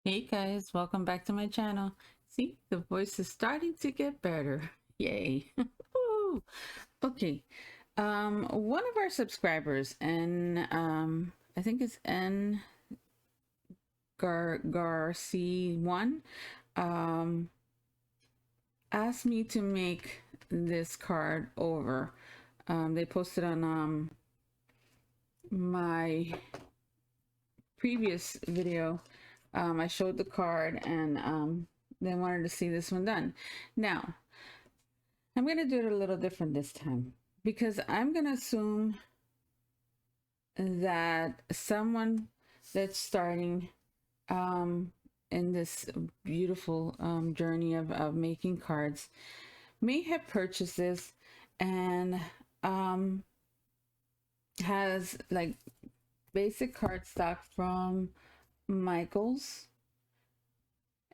Hey guys, welcome back to my channel. See, the voice is starting to get better. Yay. Woo. Okay. One of our subscribers, and I think it's N Garc1, um asked me to make this card over. They posted on my previous video. I showed the card, and they wanted to see this one done. Now, I'm going to do it a little different this time because I'm going to assume that someone that's starting in this beautiful journey of making cards may have purchased this and has like basic cardstock from Michaels,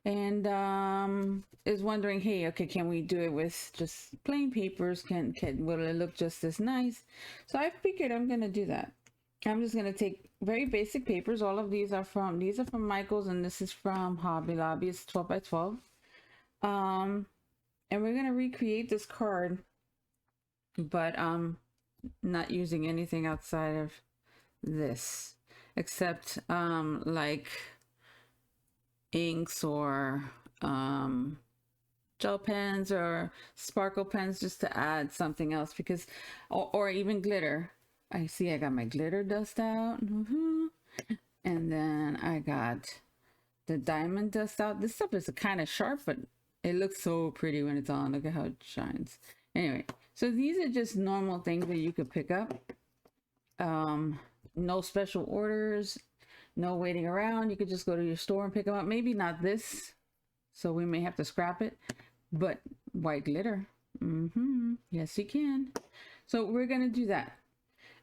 and is wondering, hey, okay, can we do it with just plain papers? Can will it look just as nice? So I figured I'm gonna do that. I'm just gonna take very basic papers. All of these are from Michaels, and this is from Hobby Lobby. It's 12 by 12. And we're gonna recreate this card, but not using anything outside of this, except like inks or gel pens or sparkle pens, just to add something else, because or even glitter. I see I got my glitter dust out. And then I got the diamond dust out. This stuff is kind of sharp, but it looks so pretty when it's on. Look at how it shines. Anyway, so these are just normal things that you could pick up. No special orders, no waiting around. You could just go to your store and pick them up. Maybe not this, so we may have to scrap it, but white glitter. Yes, you can. So we're gonna do that.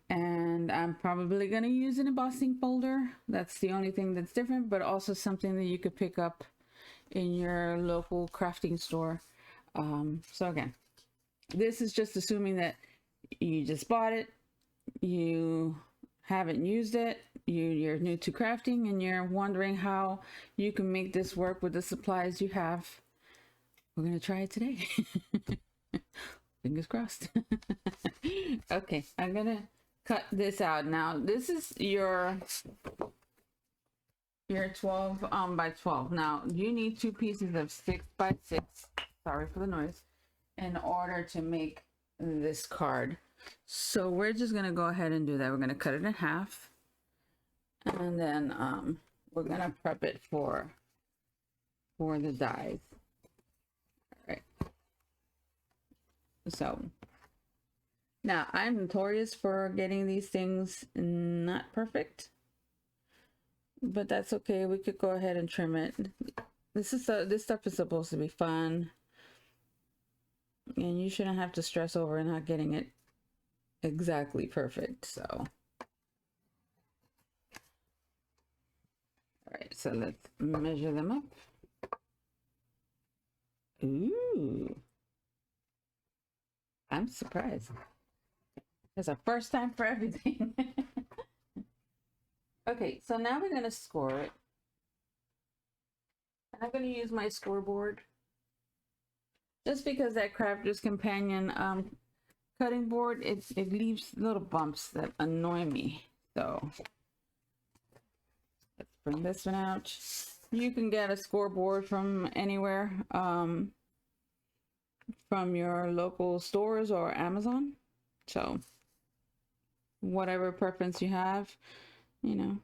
And I'm probably gonna use an embossing folder. That's the only thing that's different, but also something that you could pick up in your local crafting store. So again, this is just assuming that you just bought it, you haven't used it, you're new to crafting, and you're wondering how you can make this work with the supplies you have. We're gonna try it today. Fingers crossed. Okay, I'm gonna cut this out now. This is your 12 by 12. Now you need 2 pieces of 6 by 6, sorry for the noise, in order to make this card. So we're just gonna go ahead and do that. We're gonna cut it in half, and then we're gonna prep it for the dies. All right. So now I'm notorious for getting these things not perfect, but that's okay. We could go ahead and trim it. This stuff is supposed to be fun, and you shouldn't have to stress over not getting it exactly perfect. So, all right, so let's measure them up. Ooh, I'm surprised. It's a first time for everything. Okay, so now we're gonna score it. And I'm gonna use my scoreboard, just because that Crafter's Companion cutting board, it leaves little bumps that annoy me. So let's bring this one out. You can get a scoreboard from anywhere, from your local stores or Amazon. So whatever preference you have, you know.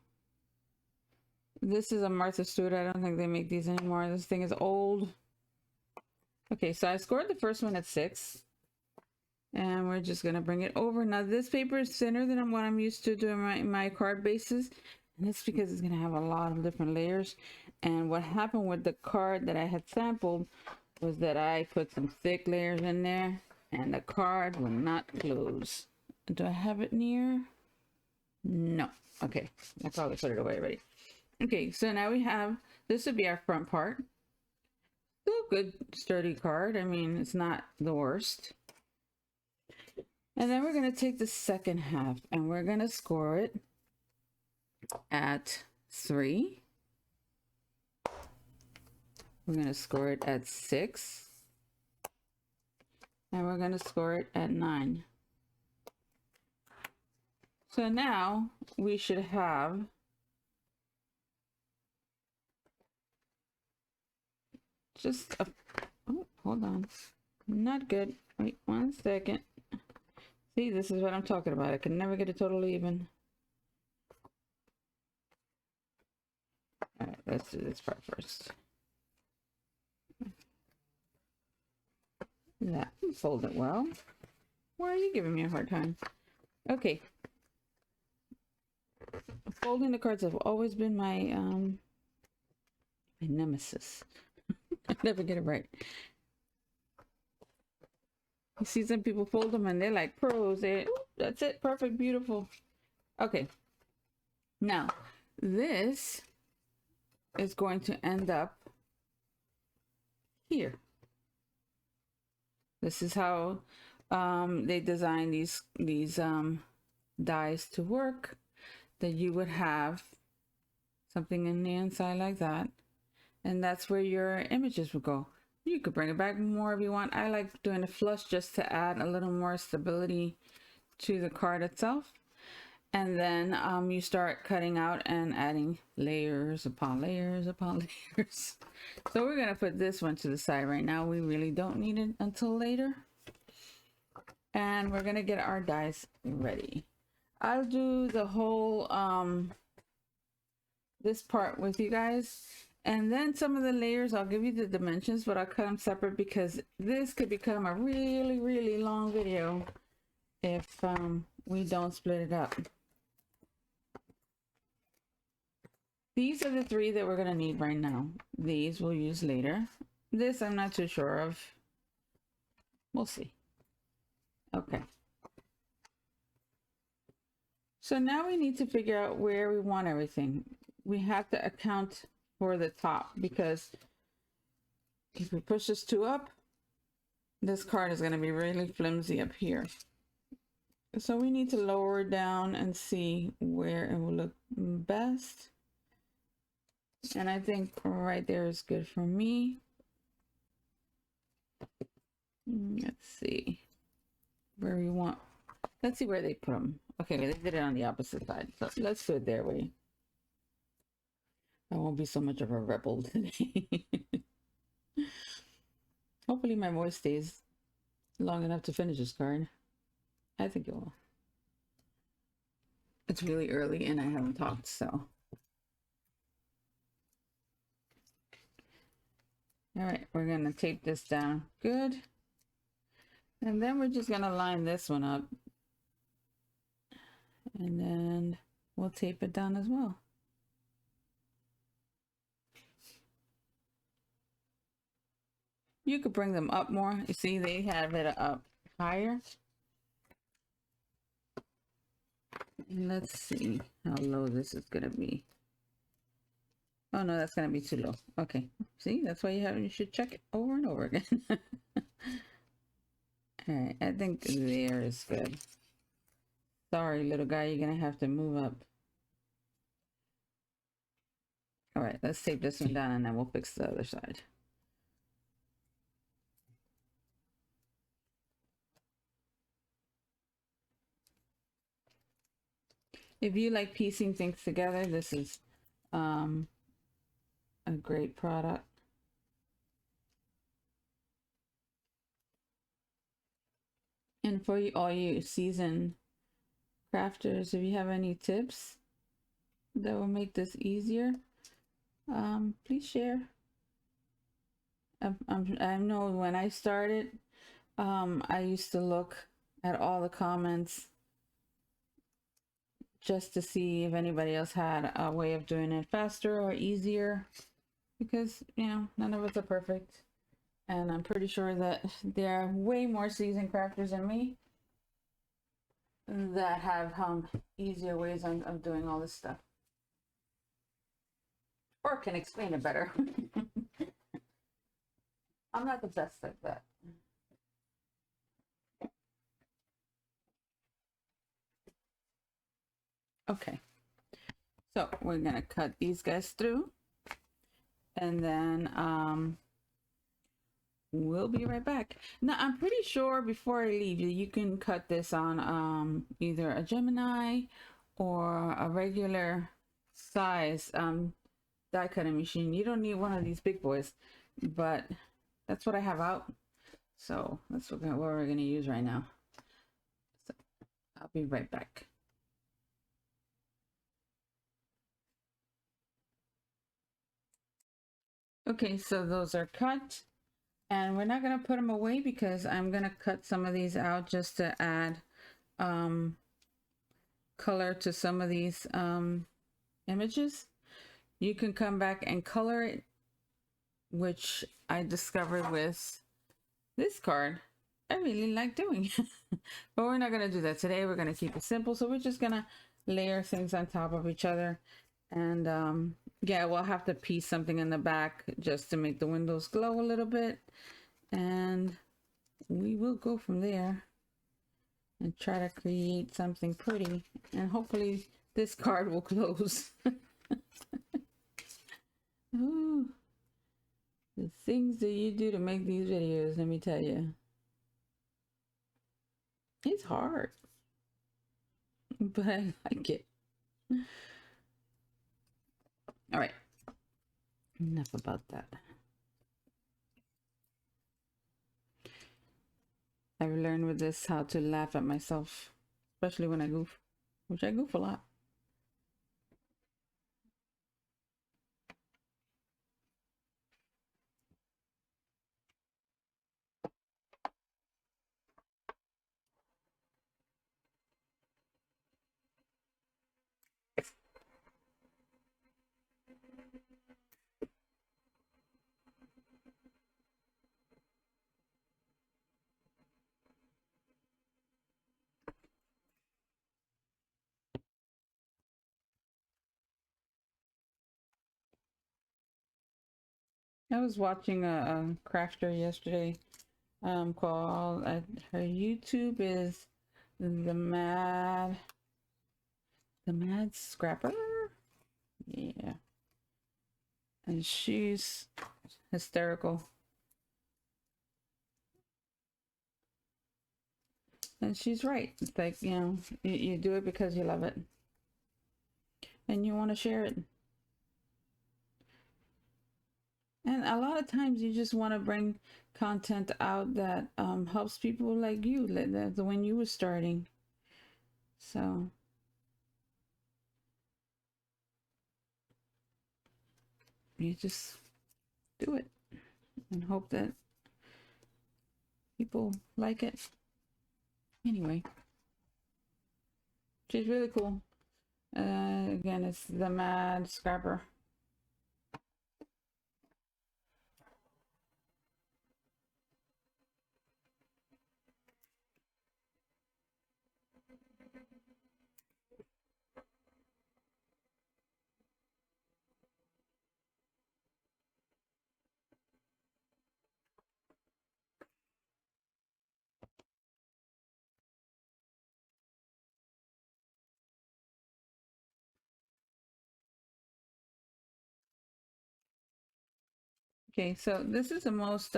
This is a Martha Stewart. I don't think they make these anymore. This thing is old. Okay, so I scored the first one at 6. And we're just gonna bring it over. Now this paper is thinner than what I'm used to doing my card bases. And it's because it's gonna have a lot of different layers. And what happened with the card that I had sampled was that I put some thick layers in there and the card will not close. Do I have it near? No. Okay, I probably put it away already. Okay, so now we have, this would be our front part. Still a good sturdy card. I mean, it's not the worst. And then we're going to take the second half and we're going to score it at 3. We're going to score it at 6. And we're going to score it at 9. So now we should have just a, oh, hold on. Not good. Wait 1 second. See, this is what I'm talking about. I can never get it totally even. All right, let's do this part first. That fold it well. Why are you giving me a hard time? Okay. Folding the cards have always been my nemesis. I never get it right. You see some people fold them and they're like pros. That's it, perfect, beautiful. Okay. Now, this is going to end up here. This is how they design these dies to work. That you would have something in the inside like that, and that's where your images would go. You could bring it back more if you want. I like doing a flush just to add a little more stability to the card itself. And then you start cutting out and adding layers upon layers upon layers. So we're gonna put this one to the side right now. We really don't need it until later. And we're gonna get our dies ready. I'll do the whole this part with you guys, and then some of the layers I'll give you the dimensions, but I'll cut them separate because this could become a really long video if we don't split it up. These are the 3 that we're gonna need right now. These we'll use later. This I'm not too sure of. We'll see. Okay. So now we need to figure out where we want everything. We have to account for the top, because if we push this 2 up, this card is going to be really flimsy up here. So we need to lower it down and see where it will look best. And I think right there is good for me. Let's see where we want. Let's see where they put them. Okay, they did it on the opposite side. So let's do it their way. I won't be so much of a rebel today. Hopefully my voice stays long enough to finish this card. I think it will. It's really early and I haven't talked, so. All right, we're gonna tape this down good. And then we're just gonna line this one up. And then we'll tape it down as well. You could bring them up more. You see, they have it up higher. And let's see how low this is gonna be. Oh no, that's gonna be too low. Okay, see, that's why you should check it over and over again. All right, I think there is good. Sorry, little guy, you're gonna have to move up. All right, let's tape this one down and then we'll fix the other side. If you like piecing things together, this is a great product. And for all you seasoned crafters, if you have any tips that will make this easier, please share. I know when I started, I used to look at all the comments just to see if anybody else had a way of doing it faster or easier, because, you know, none of us are perfect. And I'm pretty sure that there are way more seasoned crafters than me that have easier ways of doing all this stuff. Or can explain it better. I'm not the best at that. Okay. So we're going to cut these guys through. and then we'll be right back. Now, I'm pretty sure before I leave you can cut this on either a Gemini or a regular size die cutting machine. You don't need one of these big boys, but that's what I have out. So that's what we're going to use right now. So I'll be right back. Okay, so those are cut. And we're not going to put them away because I'm going to cut some of these out just to add color to some of these images. You can come back and color it, which I discovered with this card I really like doing. But we're not going to do that today. We're going to keep it simple. So we're just going to layer things on top of each other. And yeah, we'll have to piece something in the back just to make the windows glow a little bit. And we will go from there and try to create something pretty. And hopefully this card will close. Ooh, the things that you do to make these videos, let me tell you. It's hard, but I like it. All right, enough about that. I've learned with this how to laugh at myself, especially when I goof, which I goof a lot. I was watching a crafter yesterday called, her YouTube is the Mad Scrapper. Yeah. And she's hysterical. And she's right. It's like, you know, you do it because you love it. And you want to share it. And a lot of times you just want to bring content out that helps people like you, when you were starting. So you just do it and hope that people like it. Anyway, she's really cool. Again, it's the Mad Scrapper. Okay, so this is the most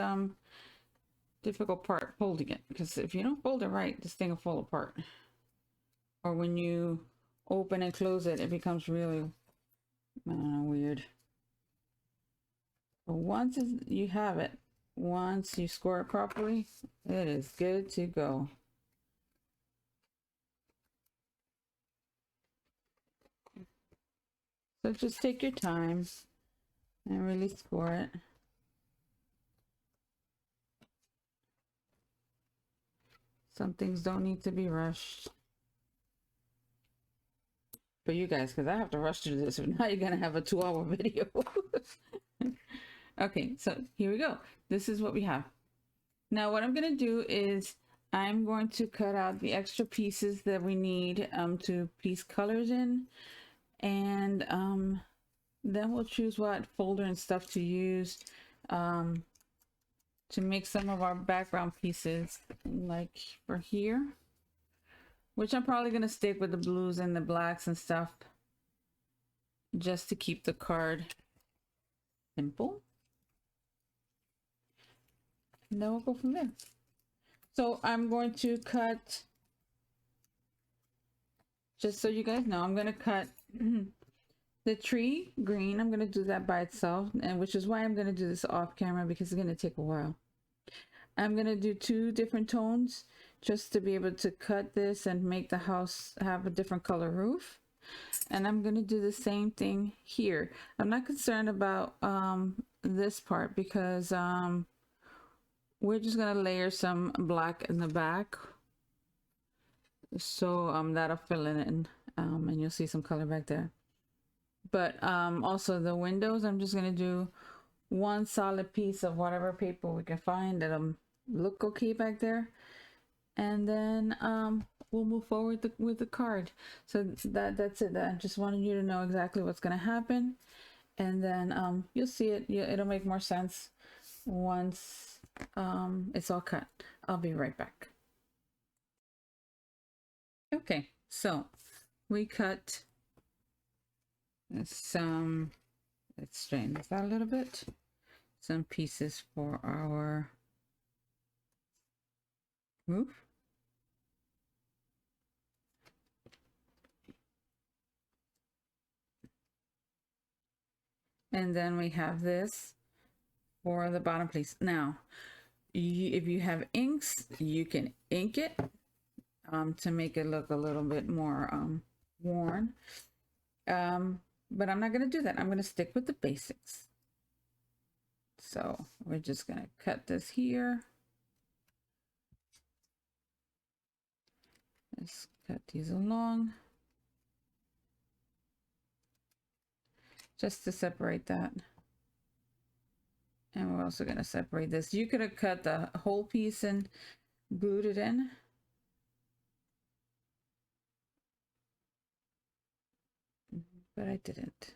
difficult part, folding it, because if you don't fold it right, this thing will fall apart. Or when you open and close it, it becomes really, I don't know, weird. But once you have it, once you score it properly, it is good to go. So just take your time and really score it. Some things don't need to be rushed. For you guys, because I have to rush through this. Now you're gonna have a 2-hour video. Okay, so here we go. This is what we have. Now what I'm gonna do is I'm going to cut out the extra pieces that we need to piece colors in, and then we'll choose what folder and stuff to use to make some of our background pieces, like for here, which I'm probably gonna stick with the blues and the blacks and stuff just to keep the card Simple. And then we'll go from there. So I'm going to cut, just so you guys know, I'm going to cut the tree green. I'm going to do that by itself, and which is why I'm going to do this off camera, because it's going to take a while. I'm going to do 2 different tones just to be able to cut this and make the house have a different color roof. And I'm going to do the same thing here. I'm not concerned about this part, because we're just going to layer some black in the back, so that'll fill it in, and you'll see some color back there. But also the windows, I'm just going to do 1 solid piece of whatever paper we can find that'll look okay back there, and then we'll move forward with the card. So that's it. I just wanted you to know exactly what's going to happen, and then you'll see it. It'll make more sense once it's all cut. I'll be right back. Okay, so we cut some, let's straighten this out a little bit, some pieces for our roof. And then we have this for the bottom piece. Now, if you have inks, you can ink it to make it look a little bit more worn. But I'm not going to do that. I'm going to stick with the basics. So we're just going to cut this here. Let's cut these along, just to separate that. And we're also going to separate this. You could have cut the whole piece and glued it in. But I didn't.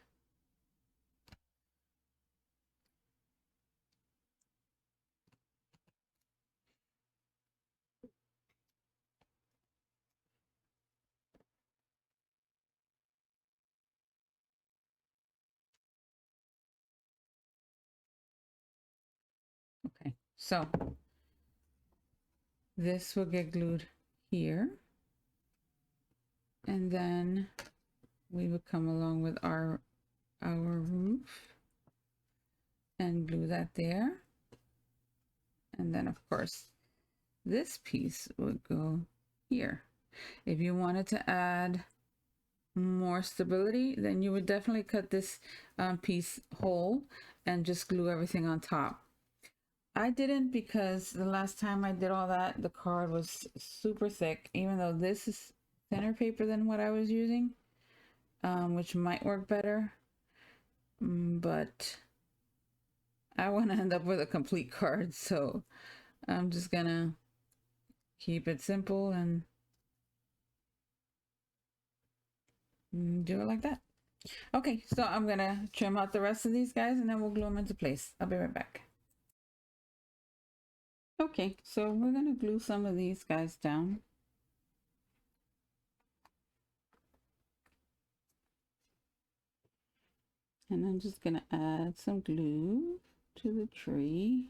Okay, so this will get glued here, and then we would come along with our roof and glue that there. And then of course this piece would go here. If you wanted to add more stability, then you would definitely cut this piece whole and just glue everything on top. I didn't, because the last time I did all that, the card was super thick, even though this is thinner paper than what I was using, which might work better. But I want to end up with a complete card, so I'm just gonna keep it simple and do it like that. Okay, so I'm gonna trim out the rest of these guys, and then we'll glue them into place. I'll be right back. Okay, so we're gonna glue some of these guys down. And I'm just gonna add some glue to the tree.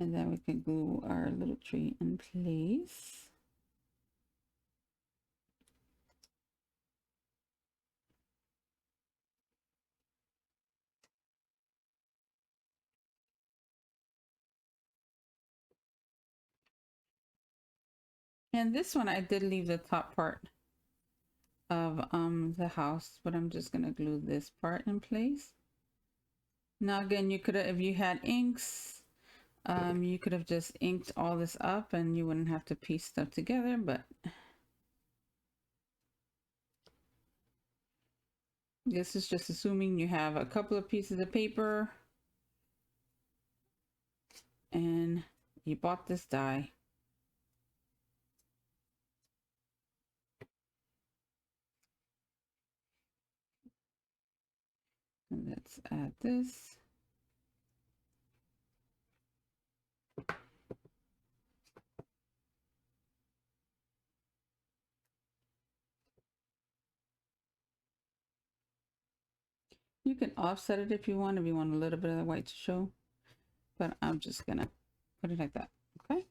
And then we can glue our little tree in place. And this one, I did leave the top part of the house, but I'm just gonna glue this part in place. Now again, you could have, if you had inks, you could have just inked all this up and you wouldn't have to piece stuff together, but this is just assuming you have a couple of pieces of paper and you bought this die. And let's add this. You can offset it if you want a little bit of the white to show, but I'm just gonna put it like that. Okay.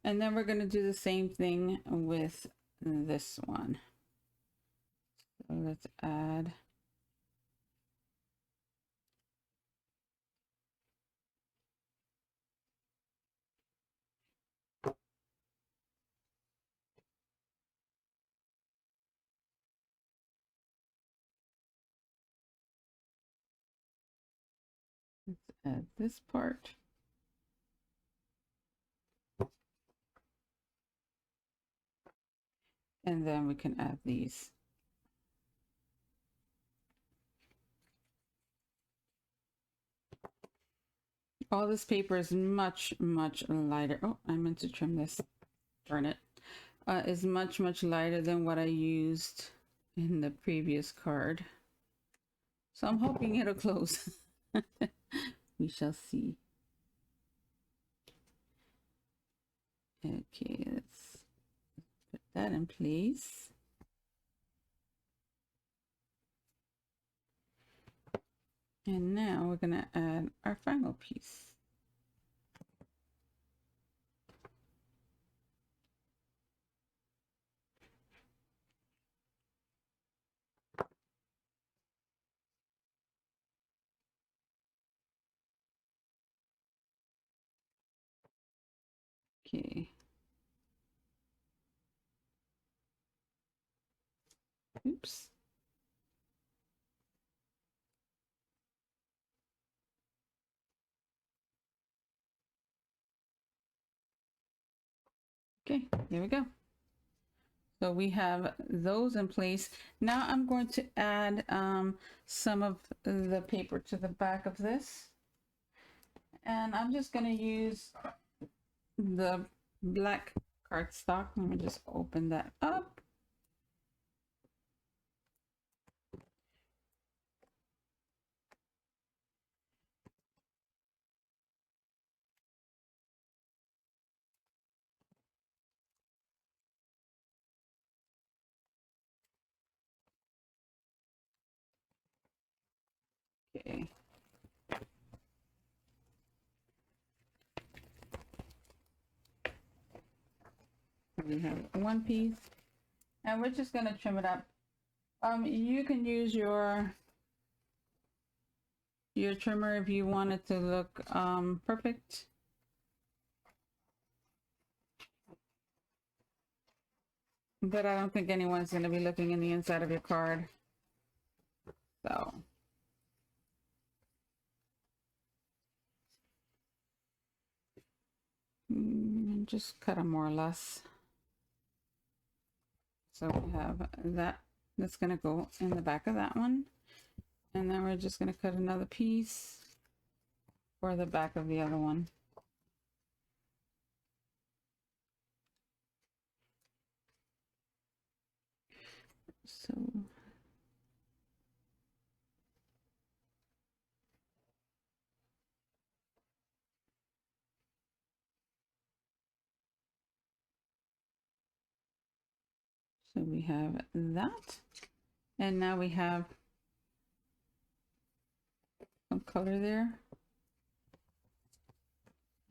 And then we're gonna do the same thing with this one. So let's add. Let's add this part. And then we can add these. All this paper is much, much lighter. Oh, I meant to trim this. Burn it. Is much, much lighter than what I used in the previous card. So I'm hoping it'll close. We shall see. Okay, let's put that in place. And now we're gonna add our final piece. Okay. Oops. Okay, there we go. So we have those in place. Now I'm going to add some of the paper to the back of this. And I'm just going to use the black cardstock. Let me just open that up. Okay. We have one piece, and we're just going to trim it up. You can use your trimmer if you want it to look perfect. But I don't think anyone's going to be looking in the inside of your card. So just cut them more or less. So we have that. That's going to go in the back of that one. And then we're just going to cut another piece for the back of the other one. So we have that. And now we have some color there.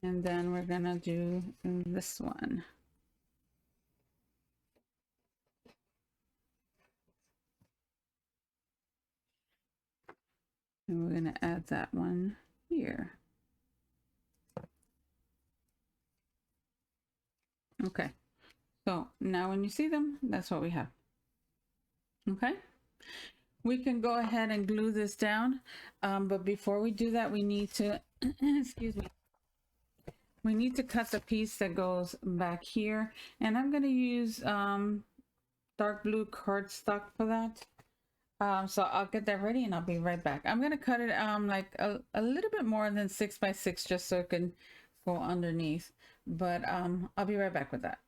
And then we're gonna do this one. And we're gonna add that one here. Okay, so now when you see them, that's what we have. Okay, we can go ahead and glue this down, but before we do that, we need to, excuse me, we need to cut the piece that goes back here, and I'm going to use dark blue cardstock for that. So I'll get that ready and I'll be right back. I'm going to cut it like a little bit more than 6 by 6 just so it can go underneath, but I'll be right back with that.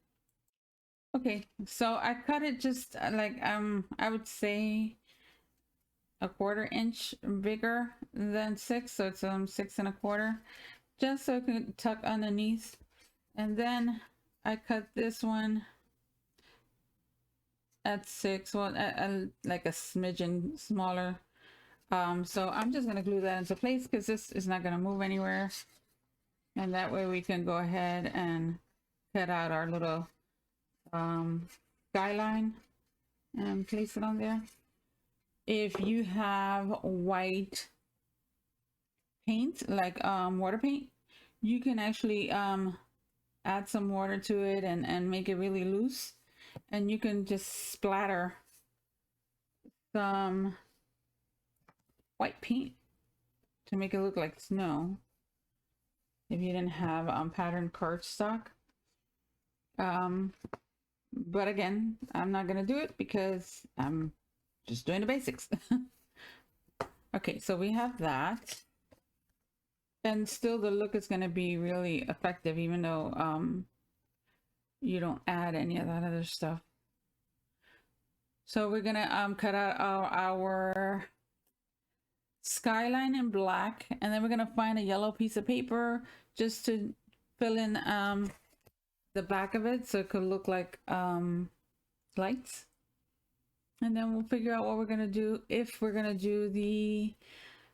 Okay, so I cut it just like I would say a 1/4 inch bigger than 6, so it's 6 1/4, just so it can tuck underneath. And then I cut this one at 6, well, like a smidgen smaller, So I'm just gonna glue that into place because this is not gonna move anywhere. And that way we can go ahead and cut out our little skyline and place it on there. If you have white paint, like water paint, you can actually add some water to it and make it really loose. And you can just splatter some white paint to make it look like snow if you didn't have patterned cardstock. But again, I'm not gonna do it because I'm just doing the basics. Okay, so we have that, and still the look is gonna be really effective even though you don't add any of that other stuff. So we're gonna cut out our skyline in black, and then we're gonna find a yellow piece of paper just to fill in the back of it so it could look like lights. And then we'll figure out what we're gonna do if we're gonna do the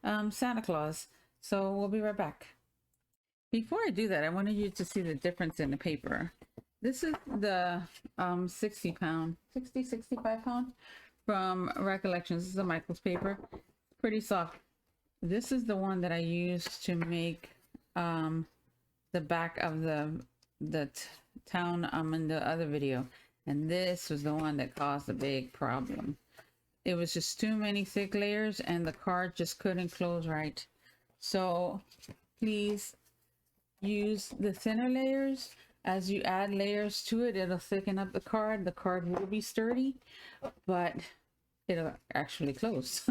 Santa Claus. So we'll be right back. Before I do that, I wanted you to see the difference in the paper. This is the 65 pound from Recollections. This is a Michael's paper. Pretty soft. This is the one that I used to make the back of the town in the other video, and this was the one that caused a big problem. It was just too many thick layers and the card just couldn't close right. So please use the thinner layers. As you add layers to it, it'll thicken up the card. The card will be sturdy, but it'll actually close.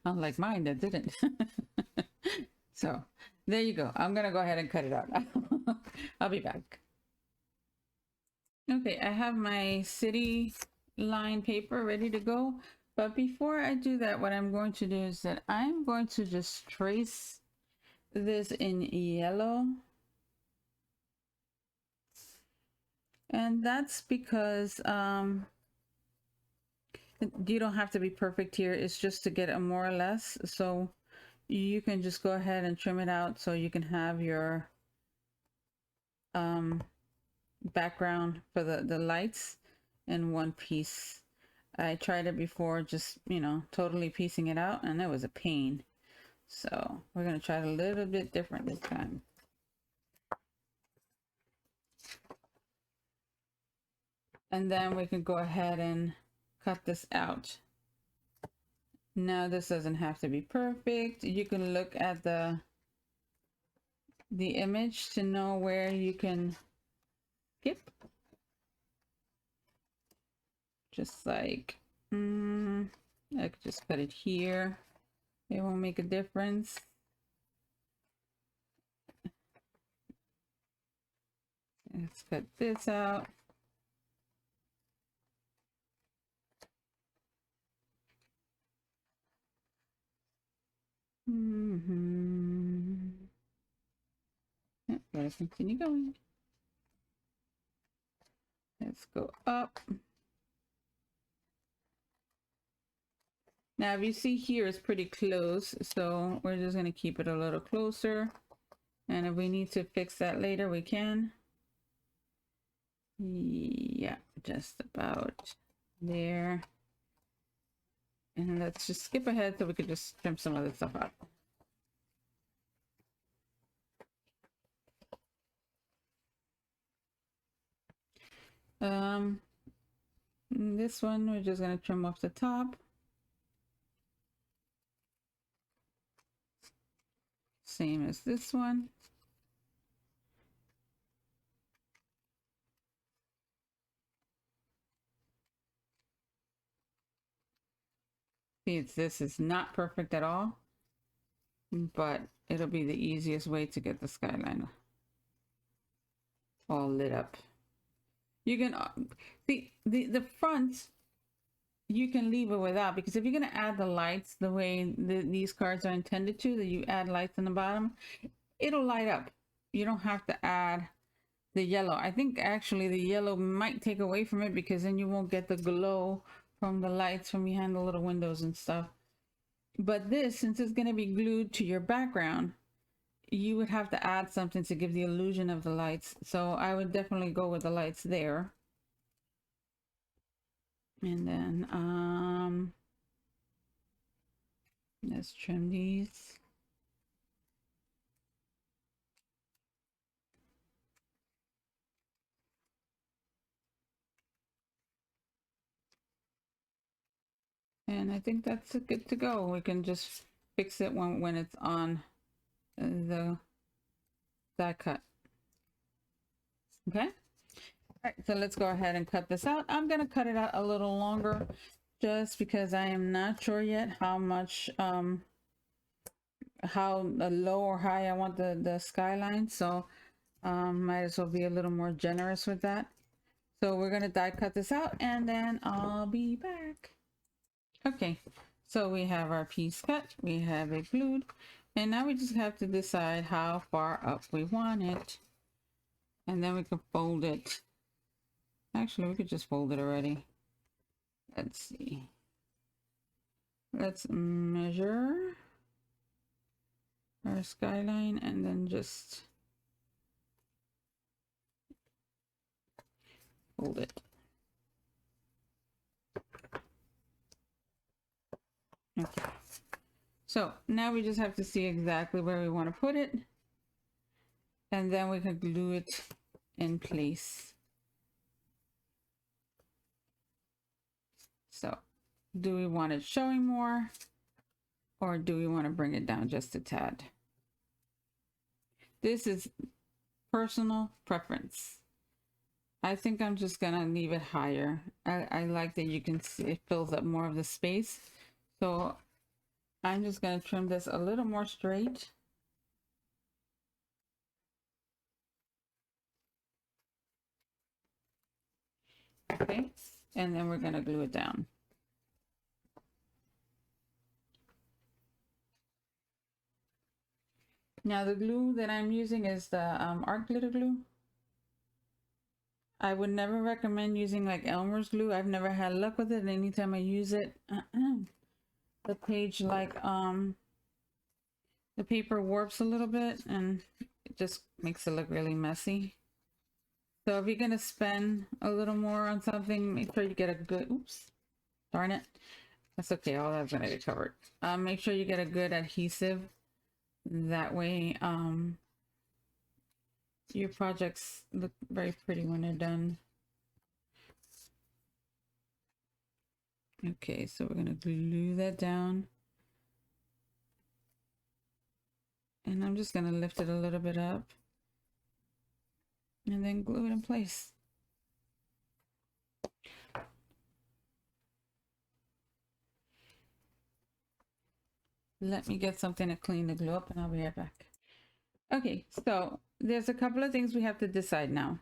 Unlike mine that didn't. So there you go. I'm gonna go ahead and cut it out. I'll be back. Okay, I have my city line paper ready to go, but before I do that, what I'm going to do is that I'm going to just trace this in yellow. And that's because you don't have to be perfect here. It's just to get it more or less. So you can just go ahead and trim it out so you can have your background for the lights in one piece. I tried it before, just, you know, totally piecing it out, and it was a pain. So we're going to try it a little bit different this time. And then we can go ahead and cut this out. Now this doesn't have to be perfect. You can look at the image to know where you can skip. Just like, I could just put it here. It won't make a difference. Let's cut this out. Yep, gotta continue going. Let's go up. Now, if you see here, it's pretty close, so we're just gonna keep it a little closer. And if we need to fix that later, we can. Yeah, just about there. And let's just skip ahead so we could just trim some of this stuff out. This one, we're just gonna trim off the top. Same as this one. See, this is not perfect at all, but it'll be the easiest way to get the skyline all lit up. You can the front, you can leave it without, because if you're going to add the lights the way these cards are intended to, that you add lights on the bottom, it'll light up. You don't have to add the yellow. I think actually the yellow might take away from it, because then you won't get the glow from the lights from behind the little windows and stuff. But this, since it's going to be glued to your background, you would have to add something to give the illusion of the lights. So I would definitely go with the lights there. And then let's trim these. And I think that's good to go. We can just fix it when it's on that cut. Okay. All right, so let's go ahead and cut this out. I'm gonna cut it out a little longer just because I am not sure yet how much how low or high I want the skyline. So might as well be a little more generous with that. So we're gonna die cut this out and then I'll be back. Okay, so we have our piece cut, we have it glued, and now we just have to decide how far up we want it. And then we can fold it. Actually, we could just fold it already. Let's see. Let's measure our skyline and then just fold it. Okay. So now we just have to see exactly where we want to put it. And then we can glue it in place. So do we want it showing more or do we want to bring it down just a tad? This is personal preference. I think I'm just gonna leave it higher. I like that you can see it fills up more of the space. So I'm just gonna trim this a little more straight. Okay, and then we're gonna glue it down. Now the glue that I'm using is the art glitter glue. I would never recommend using like Elmer's glue. I've never had luck with it. Anytime I use it, the page like the paper warps a little bit and it just makes it look really messy. So if you're gonna spend a little more on something, make sure you get a good, oops, darn it. That's okay, all that's gonna get covered. Make sure you get a good adhesive. That way, your projects look very pretty when they're done. Okay, so we're gonna glue that down. And I'm just gonna lift it a little bit up and then glue it in place. Let me get something to clean the glue up and I'll be right back. Okay, so there's a couple of things we have to decide now.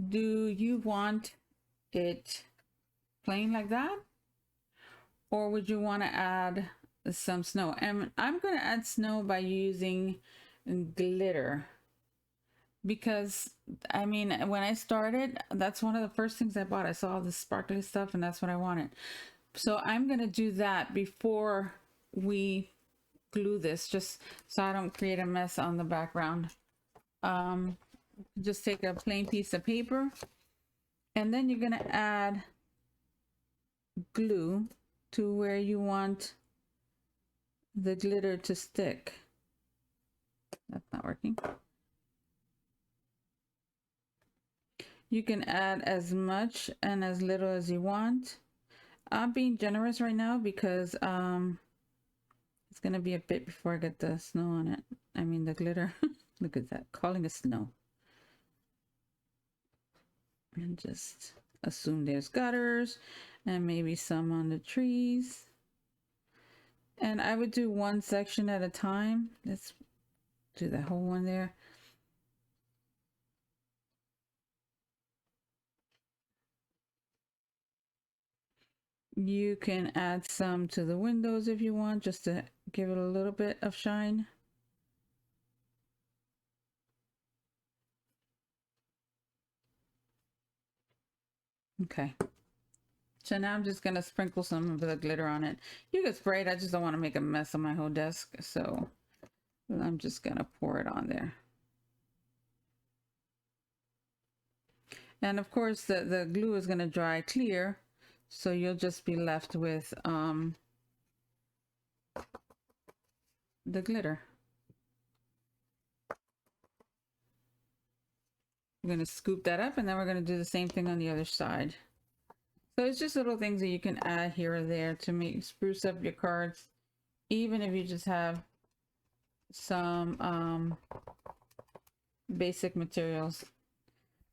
Do you want it plain like that? Or would you want to add some snow? And I'm going to add snow by using glitter. Because, I mean, when I started, that's one of the first things I bought. I saw all this sparkly stuff and that's what I wanted. So I'm going to do that before we glue this, just so I don't create a mess on the background. Just take a plain piece of paper and then you're going to add glue to where you want the glitter to stick. That's not working. You can add as much and as little as you want. I'm being generous right now because it's gonna be a bit before I get the snow on it. I mean the glitter. Look at that, calling it snow. And just assume there's gutters and maybe some on the trees. And I would do one section at a time. Let's do the whole one there. You can add some to the windows if you want, just to give it a little bit of shine. Okay. So now I'm just gonna sprinkle some of the glitter on it. You can spray it, I just don't want to make a mess on my whole desk, so I'm just gonna pour it on there. And of course the glue is gonna dry clear, so you'll just be left with the glitter. We're gonna scoop that up, and then we're gonna do the same thing on the other side. So it's just little things that you can add here or there to make spruce up your cards, even if you just have some basic materials.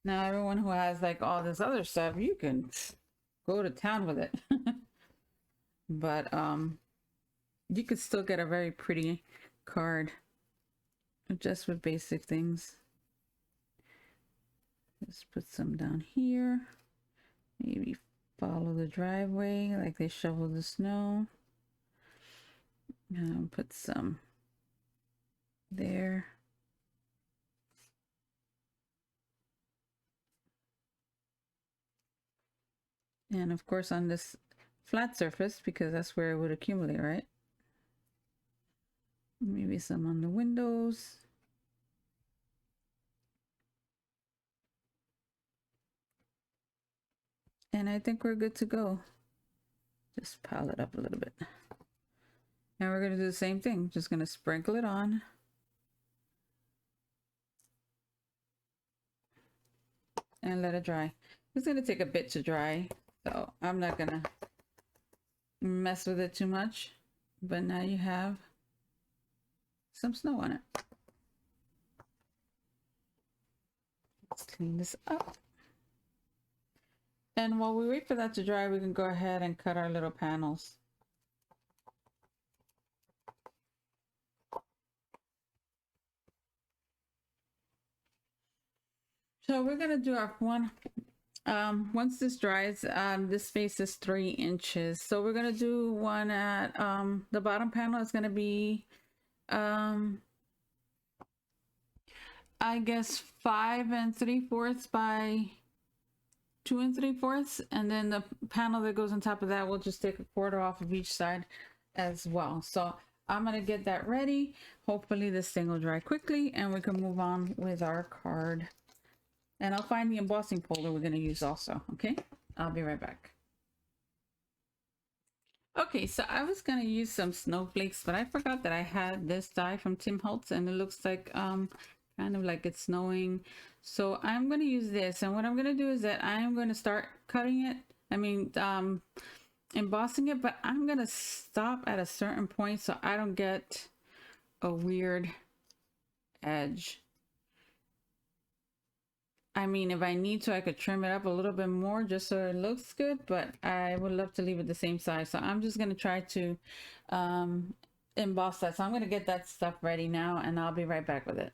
Now everyone who has like all this other stuff, you can go to town with it. But you could still get a very pretty card just with basic things. Let's put some down here. Maybe follow the driveway like they shovel the snow. Put some there. And of course on this flat surface, because that's where it would accumulate, right? Maybe some on the windows. And I think we're good to go. Just pile it up a little bit. And we're gonna do the same thing. Just gonna sprinkle it on. And let it dry. It's gonna take a bit to dry, so I'm not gonna mess with it too much. But now you have some snow on it. Let's clean this up. And while we wait for that to dry, we can go ahead and cut our little panels. So we're gonna do our one. Once this dries, this space is 3 inches. So we're gonna do one at the bottom panel is gonna be I guess 5 3/4 by 2 3/4, and then the panel that goes on top of that will just take 1/4 off of each side as well. So I'm gonna get that ready. Hopefully this thing will dry quickly and we can move on with our card. And I'll find the embossing folder we're gonna use also, okay? I'll be right back. Okay, so I was gonna use some snowflakes, but I forgot that I had this die from Tim Holtz, and it looks like kind of like it's snowing. So I'm gonna use this, and what I'm gonna do is that I'm gonna start cutting it. I mean, embossing it, but I'm gonna stop at a certain point so I don't get a weird edge. I mean, if I need to, I could trim it up a little bit more just so it looks good, but I would love to leave it the same size. So I'm just going to try to emboss that. So I'm going to get that stuff ready now, and I'll be right back with it.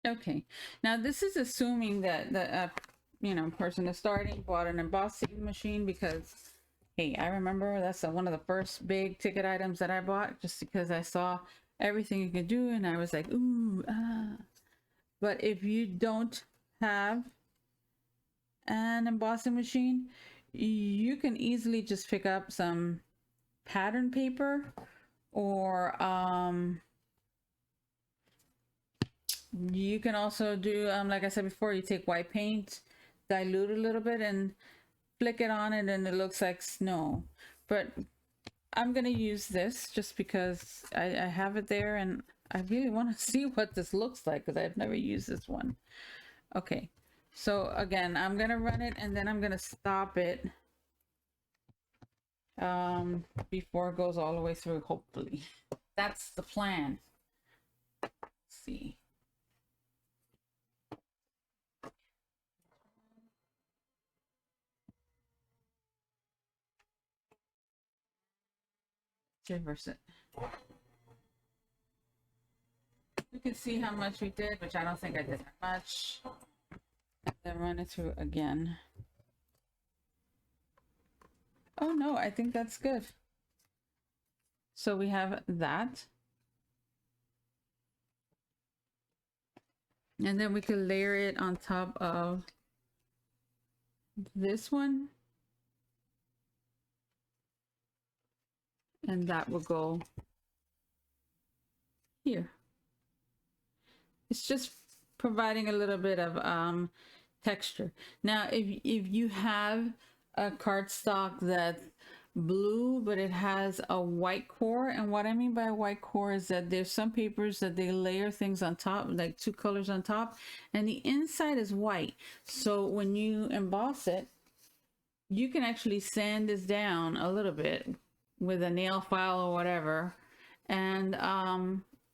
Okay, now this is assuming that the person is starting, bought an embossing machine, because hey, I remember that's one of the first big ticket items that I bought, just because I saw everything you could do and I was like, ooh, ah. But if you don't have an embossing machine, you can easily just pick up some pattern paper, or you can also do, like I said before, you take white paint, dilute a little bit, and flick it on it, and it looks like snow. But I'm gonna use this just because I have it there, and I really want to see what this looks like because I've never used this one. Okay, so again, I'm gonna run it and then I'm gonna stop it before it goes all the way through, hopefully. That's the plan. Let's see. Reverse it. You can see how much we did, which I don't think I did that much. And then run it through again. Oh no, I think that's good. So we have that. And then we could layer it on top of this one, and that will go here. It's just providing a little bit of texture. Now, if you have a cardstock that's blue, but it has a white core, and what I mean by a white core is that there's some papers that they layer things on top, like 2 colors on top, and the inside is white. So when you emboss it, you can actually sand this down a little bit with a nail file or whatever, and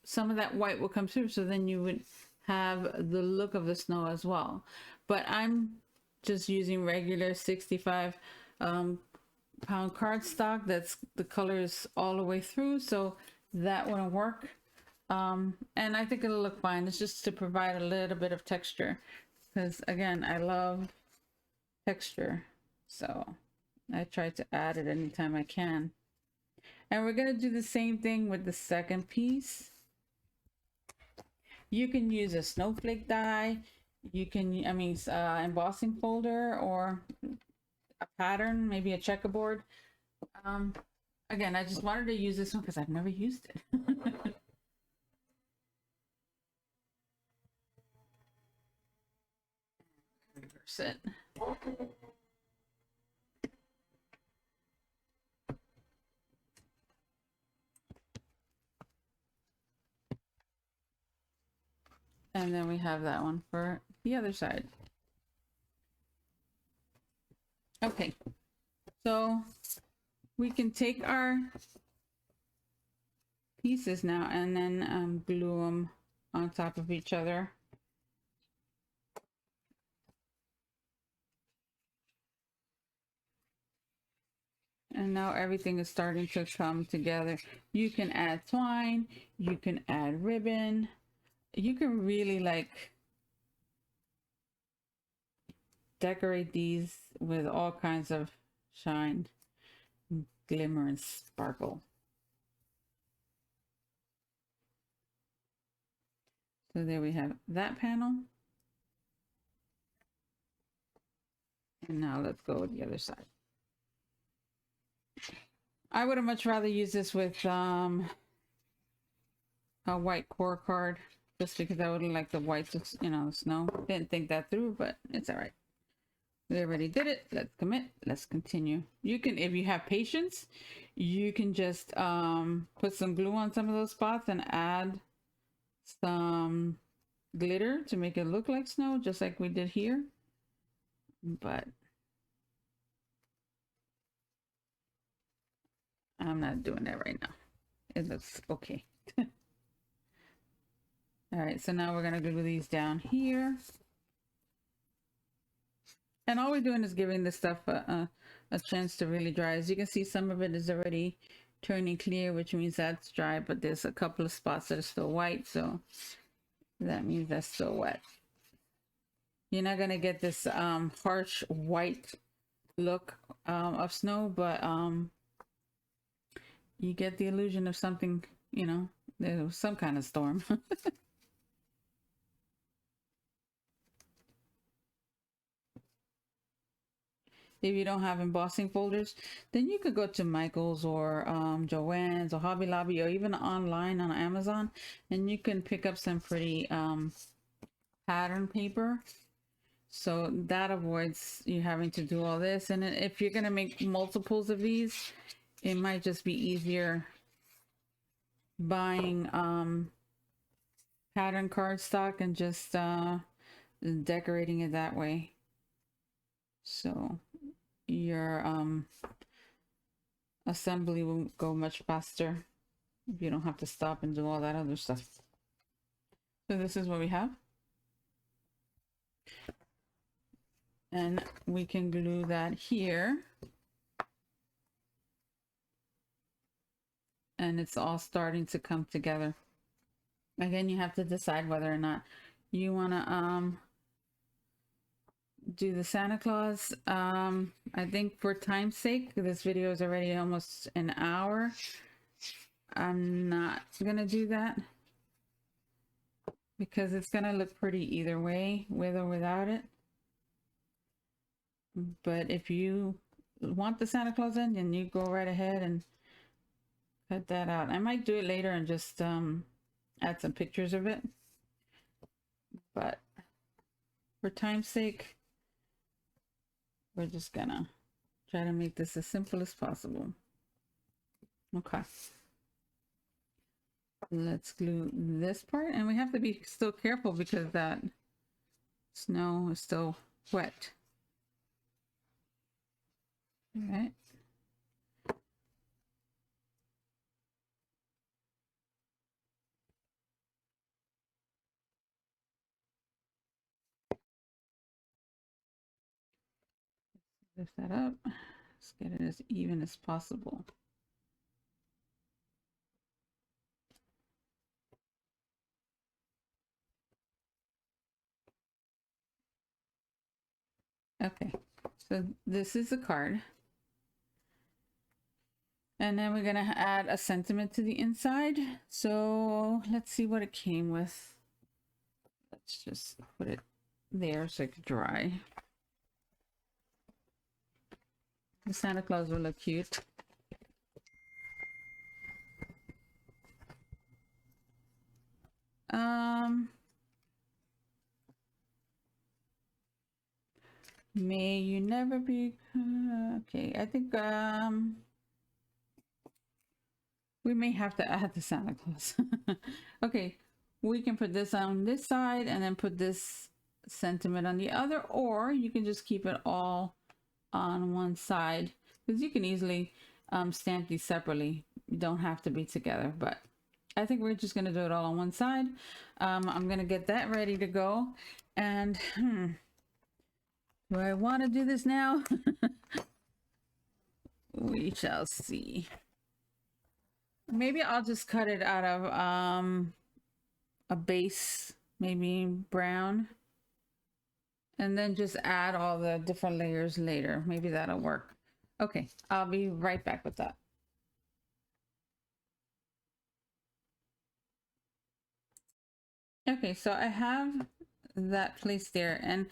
some of that white will come through, so then you would have the look of the snow as well. But I'm just using regular 65 pound cardstock that's the colors all the way through, so that wouldn't work. And I think it'll look fine. It's just to provide a little bit of texture, because again, I love texture, so I try to add it anytime I can. And we're gonna do the same thing with the second piece. You can use a snowflake die. You can, embossing folder, or a pattern, maybe a checkerboard. Again, I just wanted to use this one because I've never used it. Reverse it. And then we have that one for the other side. Okay, so we can take our pieces now and then glue them on top of each other. And now everything is starting to come together. You can add twine, you can add ribbon, you can really like decorate these with all kinds of shine, glimmer, and sparkle. So there we have that panel. And now let's go with the other side. I would have much rather use this with a white core card, just because I would like the white, snow. Didn't think that through, but it's all right. We already did it. Let's commit. Let's continue. You can, if you have patience, you can just put some glue on some of those spots and add some glitter to make it look like snow, just like we did here. But I'm not doing that right now. It looks okay. All right, so now we're gonna glue these down here. And all we're doing is giving this stuff a chance to really dry. As you can see, some of it is already turning clear, which means that's dry, but there's a couple of spots that are still white, so that means that's still wet. You're not gonna get this harsh white look of snow, but you get the illusion of something, there was some kind of storm. If you don't have embossing folders, then you could go to Michael's or Joann's or Hobby Lobby, or even online on Amazon, and you can pick up some pretty pattern paper. So that avoids you having to do all this. And if you're going to make multiples of these, it might just be easier buying pattern cardstock and just decorating it that way. So your assembly will go much faster if you don't have to stop and do all that other stuff. So this is what we have. And we can glue that here. And it's all starting to come together. Again, you have to decide whether or not you want to do the Santa Claus. I think for time's sake, this video is already almost an hour. I'm not gonna do that because it's gonna look pretty either way, with or without it. But if you want the Santa Claus in, then you go right ahead and cut that out. I might do it later and just add some pictures of it. But for time's sake, we're just gonna try to make this as simple as possible. Okay. Let's glue this part, and we have to be still careful because that snow is still wet. All right. Lift that up. Let's get it as even as possible. Okay, so this is the card. And then we're gonna add a sentiment to the inside. So let's see what it came with. Let's just put it there so it can dry. The Santa Claus will look cute. May you never be okay. I think we may have to add the Santa Claus. Okay, we can put this on this side and then put this sentiment on the other, or you can just keep it all on one side, because you can easily stamp these separately. You don't have to be together, but I think we're just going to do it all on one side. I'm going to get that ready to go. And do I want to do this now? We shall see. Maybe I'll just cut it out of a base, maybe brown, and then just add all the different layers later. Maybe that'll work. Okay, I'll be right back with that. Okay, so I have that placed there, and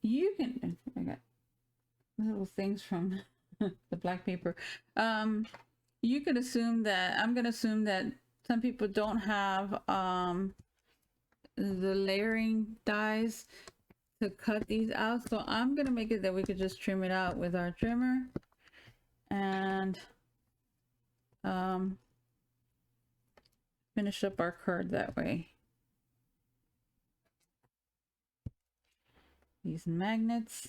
you can, I got little things from the black paper. You could assume that, I'm gonna assume that some people don't have the layering dies to cut these out, so I'm gonna make it that we could just trim it out with our trimmer and finish up our card that way. These magnets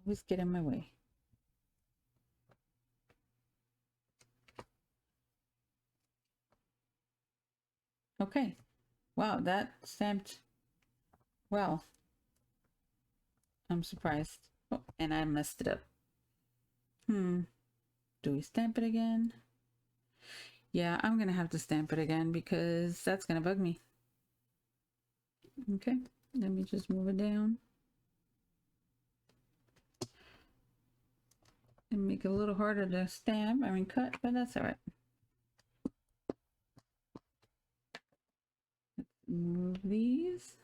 always get in my way. Okay, wow, that stamped well. I'm surprised. Oh, and I messed it up. Do we stamp it again? Yeah, I'm gonna have to stamp it again because that's gonna bug me. Okay, let me just move it down and make it a little harder to stamp, I mean cut, but that's all right. Let's move these.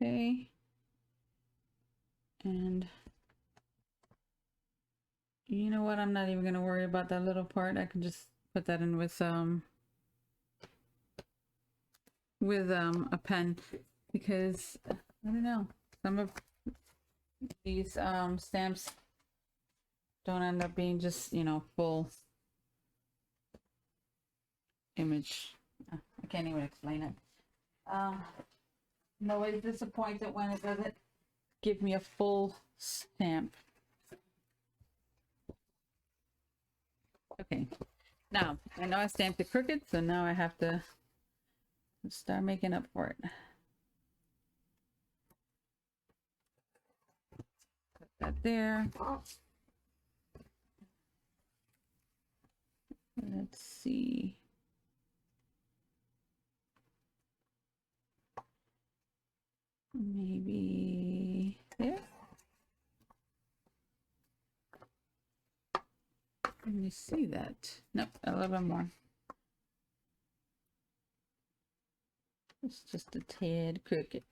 Okay. And you know what? I'm not even gonna worry about that little part. I can just put that in with a pen, because I don't know, some of these stamps don't end up being just, you know, full image. I can't even explain it. I'm always disappointed when it doesn't give me a full stamp. Okay, now I know I stamped it crooked, so now I have to start making up for it. Put that there. Let's see. Maybe there. Let me see that. Nope, a little bit more. It's just a tad crooked.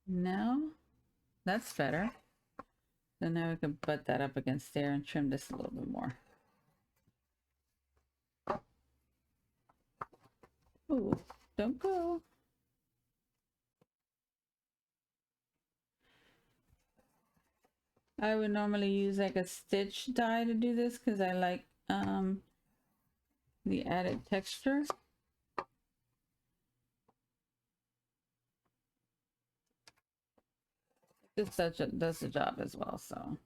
No, that's better. So now we can butt that up against there and trim this a little bit more. Oh, don't go. I would normally use like a stitch die to do this because I like the added texture. This does the job as well, so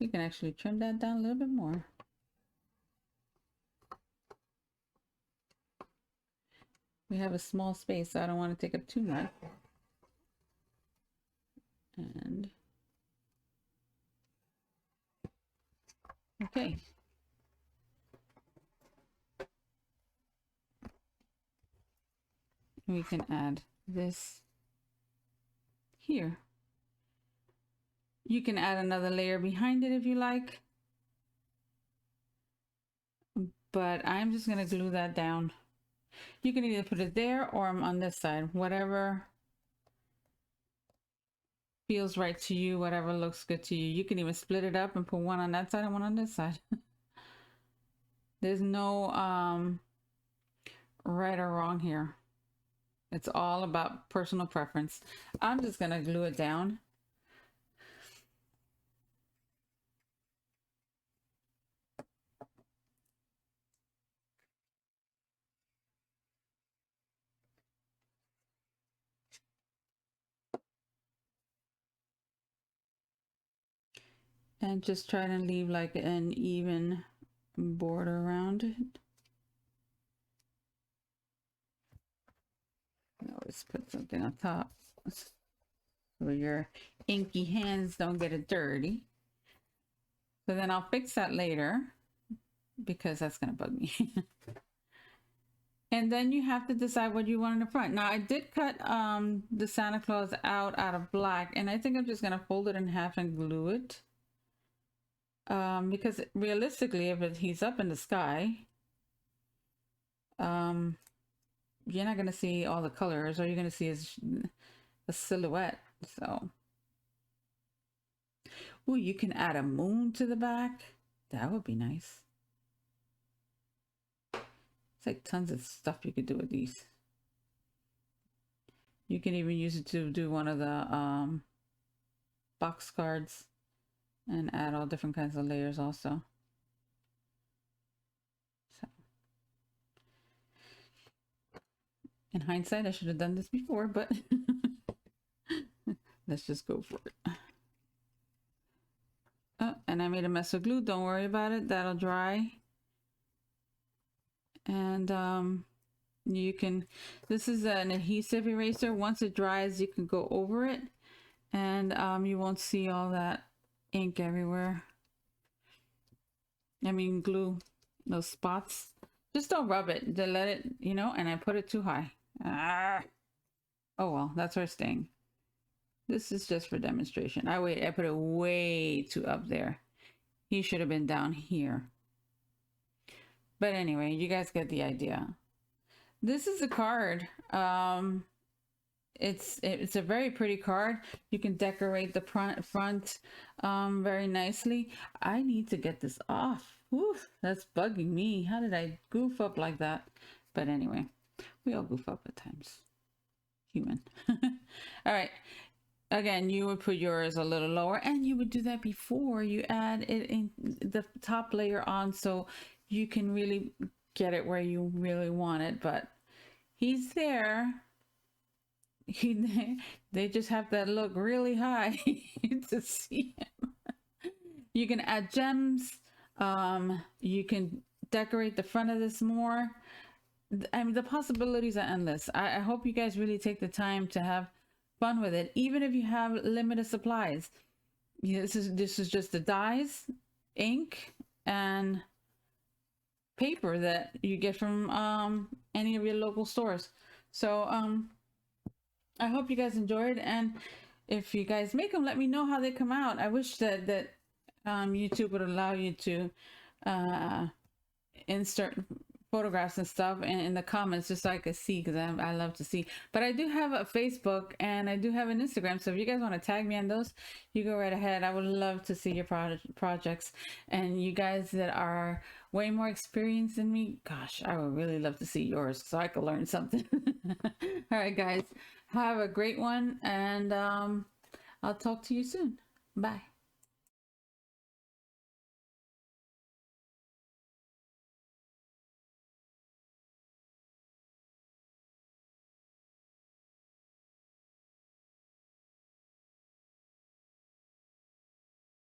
you can actually trim that down a little bit more. We have a small space, so I don't want to take up too much. And okay. We can add this here. You can add another layer behind it if you like, but I'm just going to glue that down. You can either put it there or I'm on this side, whatever feels right to you, whatever looks good to you. You can even split it up and put one on that side and one on this side. There's no right or wrong here. It's all about personal preference. I'm just gonna glue it down. And just try to leave like an even border around it. Always put something on top so your inky hands don't get it dirty. So then I'll fix that later because that's gonna bug me. And then you have to decide what you want in the front. Now I did cut the Santa Claus out of black, and I think I'm just gonna fold it in half and glue it. Because realistically, if he's up in the sky, you're not gonna see all the colors. All you're gonna see is a silhouette. So, ooh, you can add a moon to the back. That would be nice. It's like tons of stuff you could do with these. You can even use it to do one of the box cards and add all different kinds of layers also. So, in hindsight, I should have done this before, but let's just go for it. Oh, and I made a mess of glue. Don't worry about it. That'll dry. And you can, this is an adhesive eraser. Once it dries, you can go over it, and you won't see all that ink everywhere. I mean glue, those spots. Just don't rub it. Just let it, you know, and I put it too high. Oh well, that's our sting. This is just for demonstration. I put it way too up there. He should have been down here. But anyway, you guys get the idea. This is a card. It's a very pretty card. You can decorate the front very nicely. I need to get this off. Whew, that's bugging me. How did I goof up like that? But anyway, we all goof up at times. Human. All right. Again, you would put yours a little lower, and you would do that before you add it in the top layer on, so you can really get it where you really want it. But he's there. They just have to look really high to see him. You can add gems. You can decorate the front of this more. I mean, the possibilities are endless. I hope you guys really take the time to have fun with it, even if you have limited supplies. This is just the dyes, ink, and paper that you get from any of your local stores. So I hope you guys enjoyed, and if you guys make them, let me know how they come out. I wish that YouTube would allow you to insert photographs and stuff in the comments, just so I could see, because I love to see. But I do have a Facebook and I do have an Instagram, so if you guys want to tag me on those, you go right ahead. I would love to see your projects, and you guys that are way more experienced than me, gosh, I would really love to see yours so I could learn something. All right, guys, have a great one, and I'll talk to you soon. Bye.